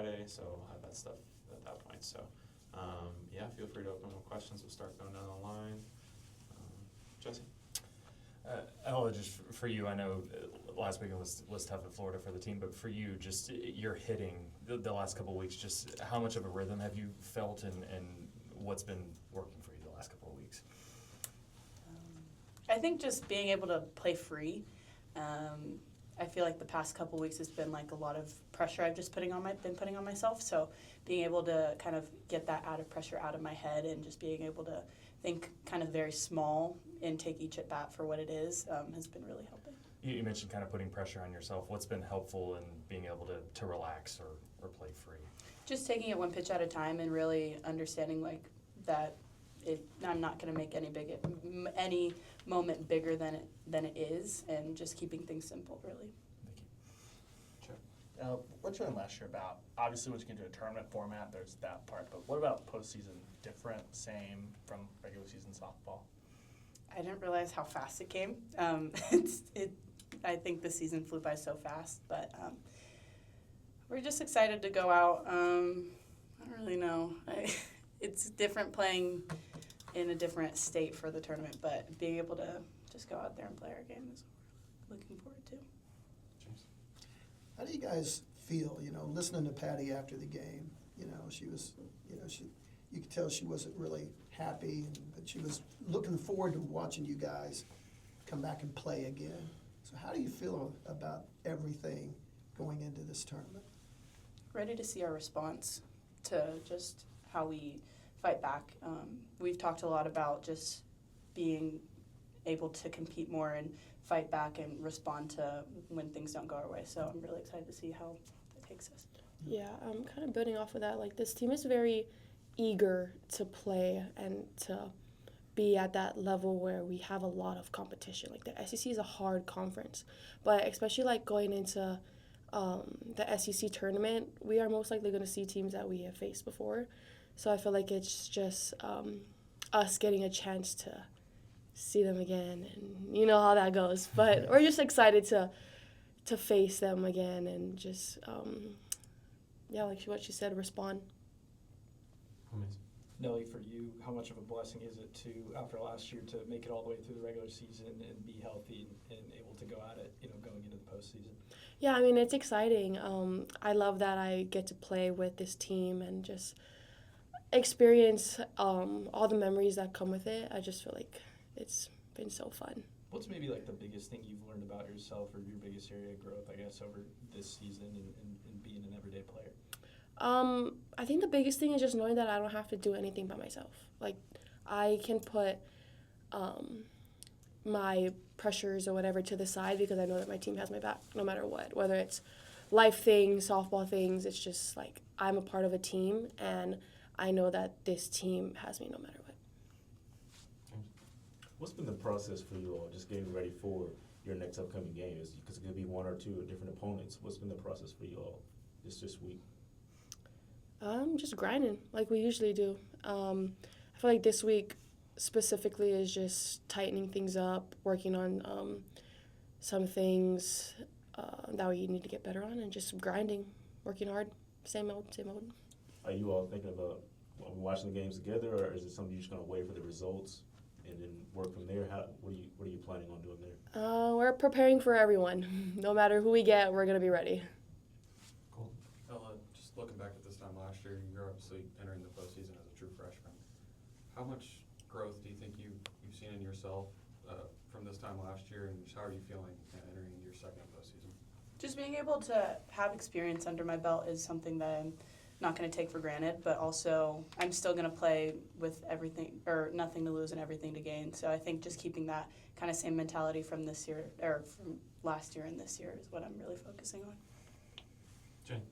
Friday, so we'll have that stuff at that point. So, feel free to open up questions. We'll start going down the line. Jesse? Just for you, I know last weekend was tough in Florida for the team, but for you, just your hitting the last couple of weeks, just how much of a rhythm have you felt and what's been working for you the last couple of weeks? I think just being able to play free. I feel like the past couple weeks has been like a lot of pressure I've just been putting on myself. So being able to kind of get that out of pressure out of my head and just being able to think kind of very small and take each at bat for what it is has been really helping. You mentioned kind of putting pressure on yourself. What's been helpful in being able to relax or play free? Just taking it one pitch at a time and really understanding like that I'm not going to make any moment bigger than it is, and just keeping things simple, really. Thank you. What you learned last year about, obviously once you get into a tournament format, there's that part, but what about postseason? Different, same from regular season softball? I didn't realize how fast it came. I think the season flew by so fast, but we're just excited to go out. I don't really know. It's different playing in a different state for the tournament, but being able to just go out there and play our game is what we're looking forward to. James? How do you guys feel, listening to Patty after the game? She was, you could tell she wasn't really happy, but she was looking forward to watching you guys come back and play again. So how do you feel about everything going into this tournament? Ready to see our response to just how we fight back. We've talked a lot about just being able to compete more and fight back and respond to when things don't go our way. So I'm really excited to see how it takes us. Yeah, I'm kind of building off of that. Like, this team is very eager to play and to be at that level where we have a lot of competition. Like, the SEC is a hard conference, but especially like going into the SEC tournament, we are most likely going to see teams that we have faced before. So I feel like it's just us getting a chance to see them again, and you know how that goes. But we're just excited to face them again and just, like what she said, respond. Amazing. Nelly, for you, how much of a blessing is it to, after last year, to make it all the way through the regular season and be healthy and able to go at it, going into the postseason? Yeah, I mean, it's exciting. I love that I get to play with this team and just experience all the memories that come with it. I just feel like it's been so fun. What's maybe like the biggest thing you've learned about yourself, or your biggest area of growth, I guess, over this season and being an everyday player? I think the biggest thing is just knowing that I don't have to do anything by myself. Like, I can put my pressures or whatever to the side because I know that my team has my back no matter what. Whether it's life things, softball things, it's just like I'm a part of a team, and I know that this team has me no matter what. What's been the process for you all just getting ready for your next upcoming game? Because it could be one or two different opponents. What's been the process for you all this week? Just grinding like we usually do. I feel like this week specifically is just tightening things up, working on some things that we need to get better on, and just grinding, working hard, same old. Are you all thinking about watching the games together, or is it something you're just going to wait for the results and then work from there? What are you planning on doing there? We're preparing for everyone. No matter who we get, we're going to be ready. Cool. Ella, just looking back at this time last year, you're obviously entering the postseason as a true freshman. How much growth do you think you've seen in yourself from this time last year, and just how are you feeling entering into your second postseason? Just being able to have experience under my belt is something that I'm not going to take for granted, but also I'm still going to play with everything, or nothing to lose and everything to gain. So I think just keeping that kind of same mentality from this year, or from last year and this year, is what I'm really focusing on. Jane?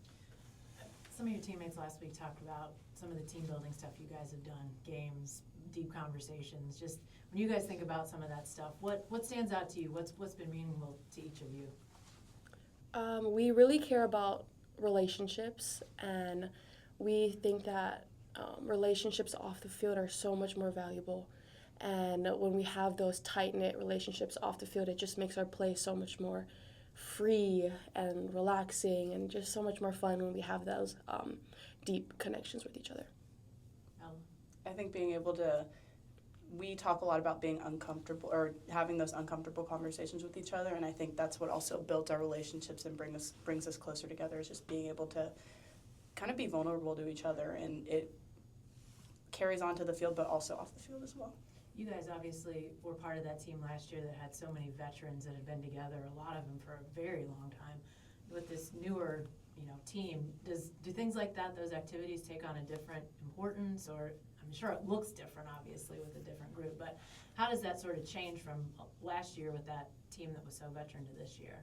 Some of your teammates last week talked about some of the team building stuff you guys have done, games, deep conversations. Just when you guys think about some of that stuff, what stands out to you? What's been meaningful to each of you? We really care about relationships, and we think that relationships off the field are so much more valuable. And when we have those tight-knit relationships off the field, it just makes our play so much more free and relaxing and just so much more fun when we have those deep connections with each other. I think being able to, we talk a lot about being uncomfortable or having those uncomfortable conversations with each other, and I think that's what also built our relationships and brings us closer together, is just being able to kind of be vulnerable to each other, and it carries onto the field but also off the field as well. You guys obviously were part of that team last year that had so many veterans that had been together, a lot of them for a very long time. With this newer, team, do things like that, those activities take on a different importance? Or I'm sure it looks different, obviously, with a different group, but how does that sort of change from last year with that team that was so veteran to this year?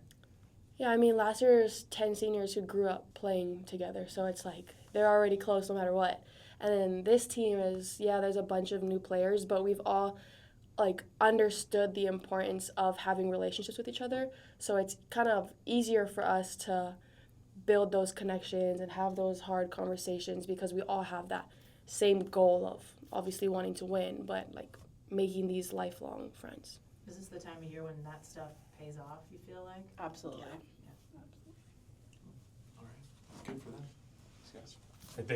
Yeah, I mean, last year's 10 seniors who grew up playing together, so it's like they're already close no matter what. And then this team is, there's a bunch of new players, but we've all understood the importance of having relationships with each other. So it's kind of easier for us to build those connections and have those hard conversations because we all have that same goal of obviously wanting to win, but making these lifelong friends. Is this the time of year when that stuff pays off, you feel like? Absolutely. Yeah. All right, good for them. Thanks, guys.